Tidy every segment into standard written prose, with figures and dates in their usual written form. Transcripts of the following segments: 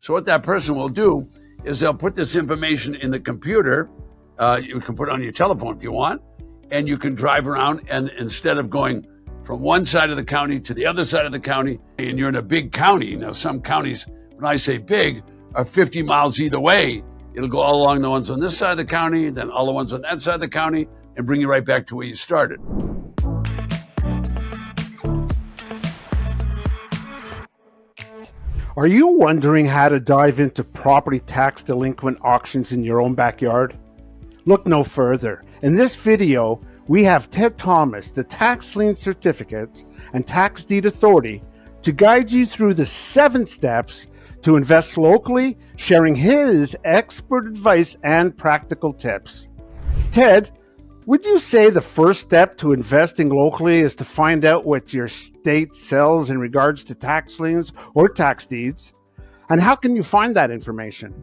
So what that person will do is they'll put this information in the computer. You can put it on your telephone if you want, and you can drive around, and instead of going from one side of the county to the other side of the county, and you're in a big county. Now, some counties, when I say big, are 50 miles either way. It'll go all along the ones on this side of the county, then all the ones on that side of the county, and bring you right back to where you started. Are you wondering how to dive into property tax delinquent auctions in your own backyard? Look no further. In this video, we have Ted Thomas, the Tax Lien Certificates and Tax Deed Authority, to guide you through the 7 steps to invest locally, sharing his expert advice and practical tips. Ted, would you say the first step to investing locally is to find out what your state sells in regards to tax liens or tax deeds? And how can you find that information?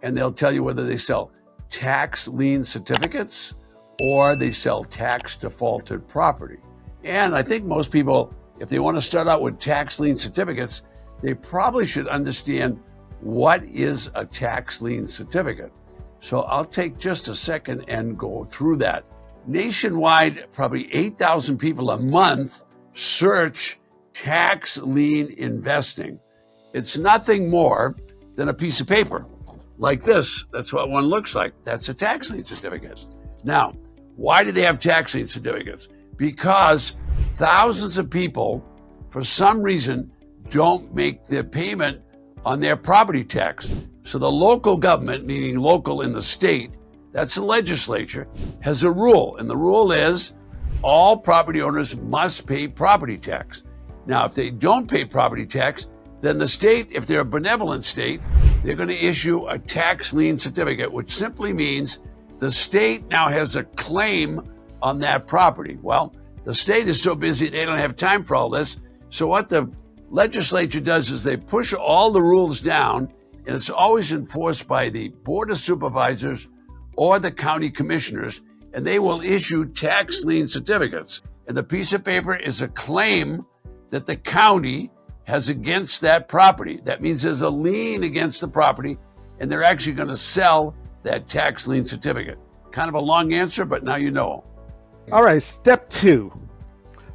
And they'll tell you whether they sell tax lien certificates or they sell tax defaulted property. And I think most people, if they want to start out with tax lien certificates, they probably should understand what is a tax lien certificate. So I'll take just a second and go through that. Nationwide, probably 8,000 people a month search tax lien investing. It's nothing more than a piece of paper like this. That's what one looks like. That's a tax lien certificate. Now, why do they have tax lien certificates? Because thousands of people, for some reason, don't make their payment on their property tax. So the local government, meaning local in the state, that's the legislature, has a rule. And the rule is all property owners must pay property tax. Now, if they don't pay property tax, then the state, if they're a benevolent state, they're going to issue a tax lien certificate, which simply means the state now has a claim on that property. Well, the state is so busy, they don't have time for all this. So what the legislature does is they push all the rules down, and it's always enforced by the Board of Supervisors or the county commissioners, and they will issue tax lien certificates. And the piece of paper is a claim that the county has against that property. That means there's a lien against the property, and they're actually going to sell that tax lien certificate. Kind of a long answer, but now you know. All right, step 2,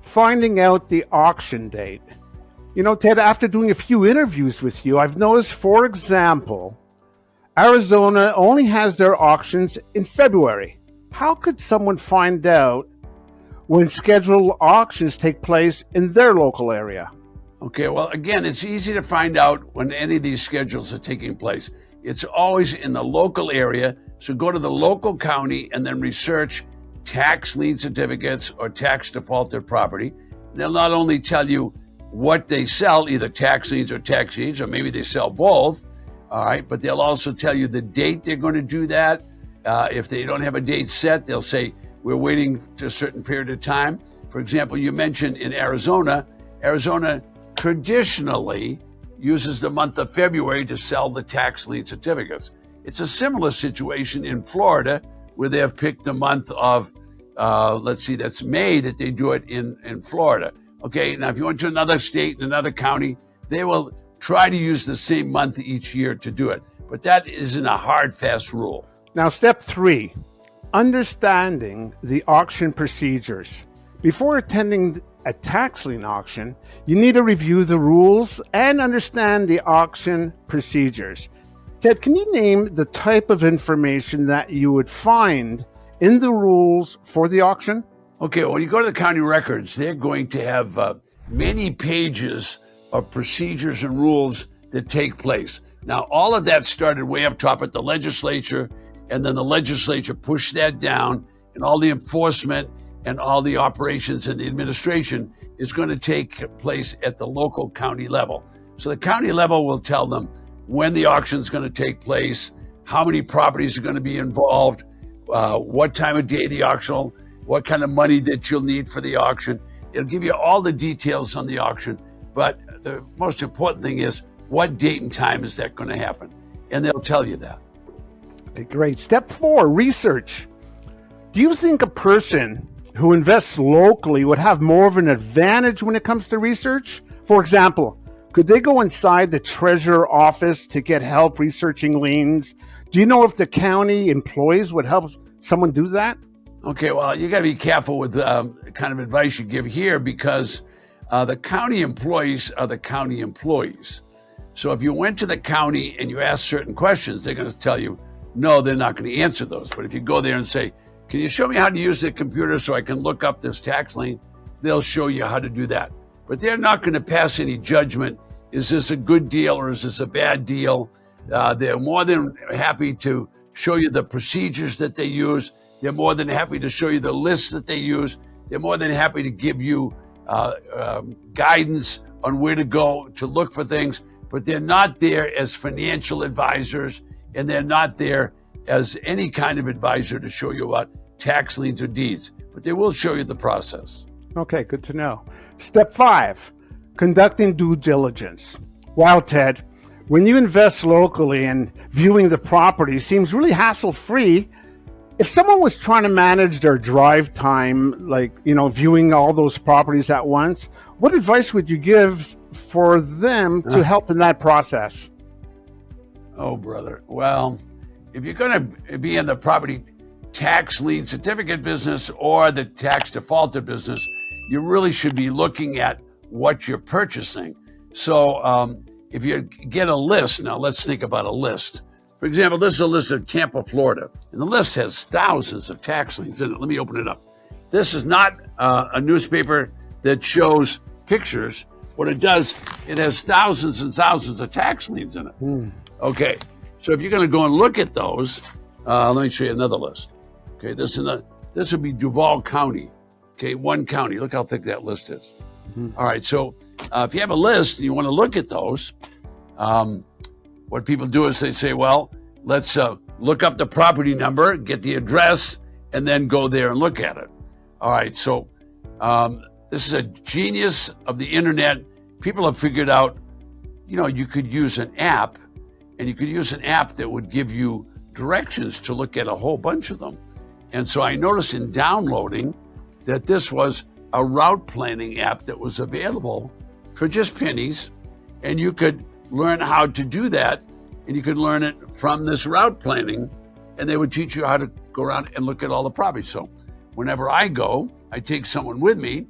finding out the auction date. You know, Ted, after doing a few interviews with you, I've noticed, for example, Arizona only has their auctions in February. How could someone find out when scheduled auctions take place in their local area? Okay, well, again, it's easy to find out when any of these schedules are taking place. It's always in the local area, so go to the local county and then research tax lien certificates or tax defaulted property. They'll not only tell you what they sell, either tax liens or tax deeds, or maybe they sell both, all right, but they'll also tell you the date they're going to do that. If they don't have a date set, they'll say, we're waiting to a certain period of time. For example, you mentioned in Arizona traditionally uses the month of February to sell the tax lien certificates. It's a similar situation in Florida, where they have picked the month of, that's May, that they do it in Florida. Okay, now if you went to another state, another county, they will try to use the same month each year to do it. But that isn't a hard, fast rule. Now, step 3, understanding the auction procedures. Before attending a tax lien auction, you need to review the rules and understand the auction procedures. Ted, can you name the type of information that you would find in the rules for the auction? Okay, when you go to the county records, they're going to have many pages of procedures and rules that take place. Now, all of that started way up top at the legislature, and then the legislature pushed that down, and all the enforcement and all the operations and the administration is going to take place at the local county level. So the county level will tell them when the auction is going to take place, how many properties are going to be involved, what time of day the auction will, what kind of money that you'll need for the auction. It'll give you all the details on the auction, but the most important thing is what date and time is that going to happen, and they'll tell you that. Okay, great. Step 4, research. Do you think a person who invests locally would have more of an advantage when it comes to research? For example, Could they go inside the treasurer office to get help researching liens? Do you know if the county employees would help someone do that? Okay, well, you got to be careful with the kind of advice you give here because the county employees are the county employees. So if you went to the county and you asked certain questions, they're going to tell you, no, they're not going to answer those. But if you go there and say, can you show me how to use the computer so I can look up this tax lien? They'll show you how to do that. But they're not going to pass any judgment. Is this a good deal or is this a bad deal? They're more than happy to show you the procedures that they use. They're more than happy to show you the lists that they use. They're more than happy to give you guidance on where to go to look for things. But they're not there as financial advisors, and they're not there as any kind of advisor to show you about tax liens or deeds. But they will show you the process. Okay, good to know. Step 5, conducting due diligence. Wow, Ted, when you invest locally and viewing the property seems really hassle-free, if someone was trying to manage their drive time, like, viewing all those properties at once, what advice would you give for them to help in that process? Oh, brother. Well, if you're going to be in the property tax lien certificate business or the tax defaulted business, you really should be looking at what you're purchasing. So if you get a list, now let's think about a list. For example, this is a list of Tampa, Florida, and the list has thousands of tax liens in it. Let me open it up. This is not a newspaper that shows pictures. What it does, it has thousands and thousands of tax liens in it. Okay, so if you're going to go and look at those, let me show you another list. Okay, this would be Duval County. Okay, one county. Look how thick that list is. All right, so if you have a list and you want to look at those, what people do is they say, well, let's look up the property number, get the address, and then go there and look at it. All right, so this is a genius of the internet. People have figured out, you could use an app, and you could use an app that would give you directions to look at a whole bunch of them. And so I noticed in downloading that this was a route planning app that was available for just pennies, and you could learn how to do that, and you could learn it from this route planning, and they would teach you how to go around and look at all the properties. So whenever I go, I take someone with me,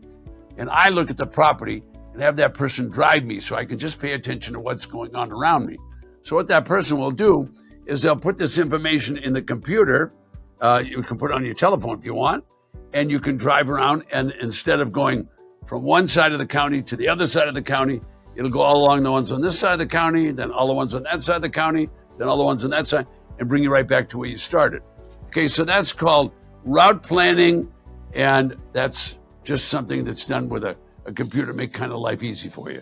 and I look at the property and have that person drive me so I can just pay attention to what's going on around me. So what that person will do is they'll put this information in the computer. You can put it on your telephone if you want, and you can drive around, and instead of going from one side of the county to the other side of the county, it'll go all along the ones on this side of the county, then all the ones on that side of the county, then all the ones on that side, and bring you right back to where you started. Okay, so that's called route planning, and that's just something that's done with a computer to make kind of life easy for you.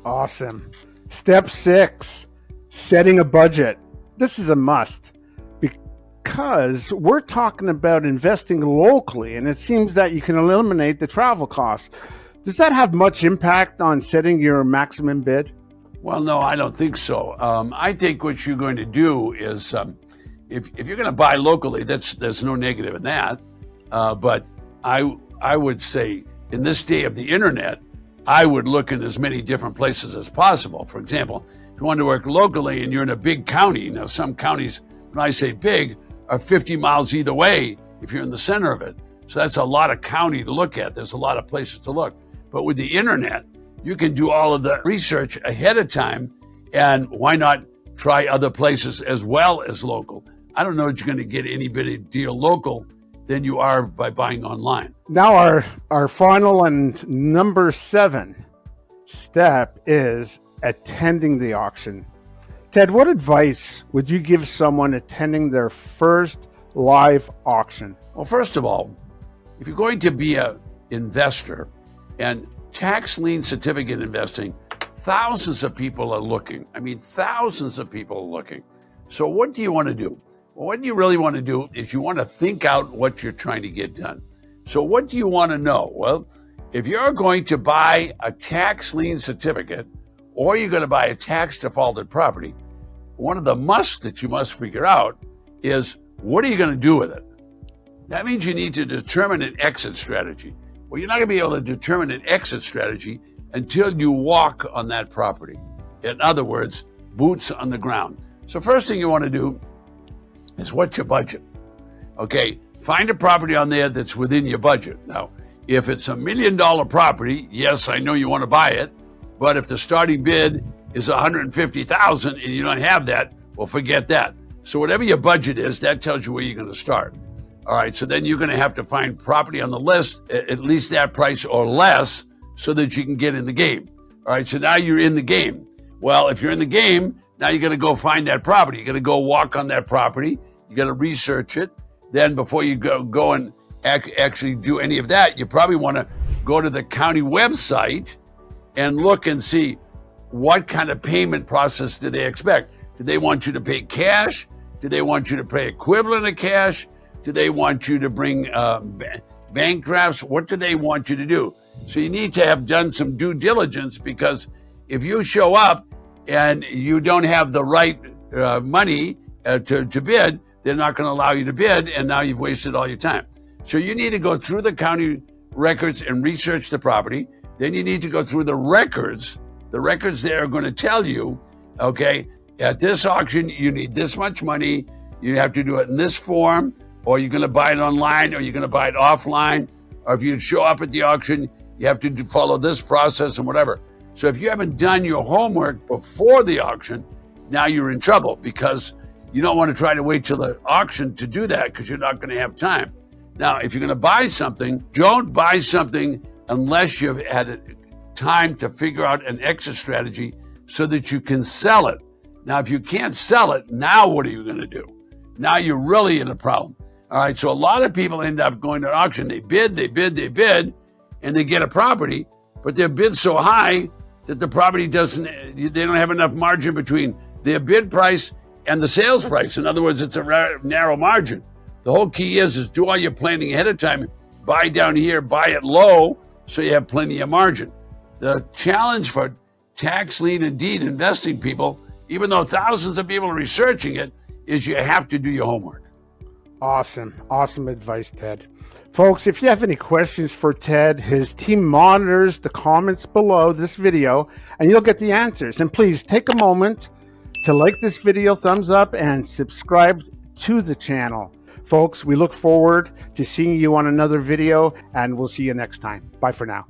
Awesome. Step 6, setting a budget. This is a must because we're talking about investing locally, and it seems that you can eliminate the travel costs. Does that have much impact on setting your maximum bid? Well, no, I don't think so. I think what you're going to do is, if you're going to buy locally, there's no negative in that. But I would say in this day of the internet, I would look in as many different places as possible. For example, if you want to work locally and you're in a big county, now some counties, when I say big, are 50 miles either way if you're in the center of it. So that's a lot of county to look at. There's a lot of places to look. But with the internet, you can do all of the research ahead of time, and why not try other places as well as local? I don't know that you're going to get any better deal local than you are by buying online. Now our final and number 7 step is attending the auction. Ted, what advice would you give someone attending their first live auction? Well, first of all, if you're going to be an investor, and tax lien certificate investing, thousands of people are looking. I mean, thousands of people are looking. So what do you want to do? Well, what you really want to do is you want to think out what you're trying to get done. So what do you want to know? Well, if you're going to buy a tax lien certificate or you're going to buy a tax defaulted property, one of the musts that you must figure out is, what are you going to do with it? That means you need to determine an exit strategy. Well, you're not going to be able to determine an exit strategy until you walk on that property. In other words, boots on the ground. So first thing you want to do is what's your budget? Okay, find a property on there that's within your budget. Now, if it's $1 million property, yes, I know you want to buy it, but if the starting bid is $150,000 and you don't have that, well, forget that. So whatever your budget is, that tells you where you're going to start. All right, so then you're going to have to find property on the list, at least that price or less, so that you can get in the game. All right, so now you're in the game. Well, if you're in the game, now you're going to go find that property. You're going to go walk on that property. You got to research it. Then before you go and actually do any of that, you probably want to go to the county website and look and see what kind of payment process do they expect. Do they want you to pay cash? Do they want you to pay equivalent of cash? Do they want you to bring bank drafts? What do they want you to do? So you need to have done some due diligence, because if you show up and you don't have the right money to bid, they're not going to allow you to bid, and now you've wasted all your time. So you need to go through the county records and research the property. Then you need to go through the records. The records there are going to tell you, okay, at this auction, you need this much money. You have to do it in this form, or you're going to buy it online, or you're going to buy it offline. Or if you show up at the auction, you have to follow this process and whatever. So if you haven't done your homework before the auction, now you're in trouble, because you don't want to try to wait till the auction to do that, because you're not going to have time. Now, if you're going to buy something, don't buy something unless you've had time to figure out an exit strategy so that you can sell it. Now, if you can't sell it, now what are you going to do? Now you're really in a problem. All right, so a lot of people end up going to an auction. They bid, and they get a property, but their bid's so high that the property they don't have enough margin between their bid price and the sales price. In other words, it's a narrow margin. The whole key is do all your planning ahead of time. Buy down here, buy it low, so you have plenty of margin. The challenge for tax lien and deed investing people, even though thousands of people are researching it, is you have to do your homework. Awesome advice, Ted. Folks, if you have any questions for Ted, his team monitors the comments below this video, and you'll get the answers. And please take a moment to like this video, thumbs up, and subscribe to the channel. Folks, we look forward to seeing you on another video, and we'll see you next time. Bye for now.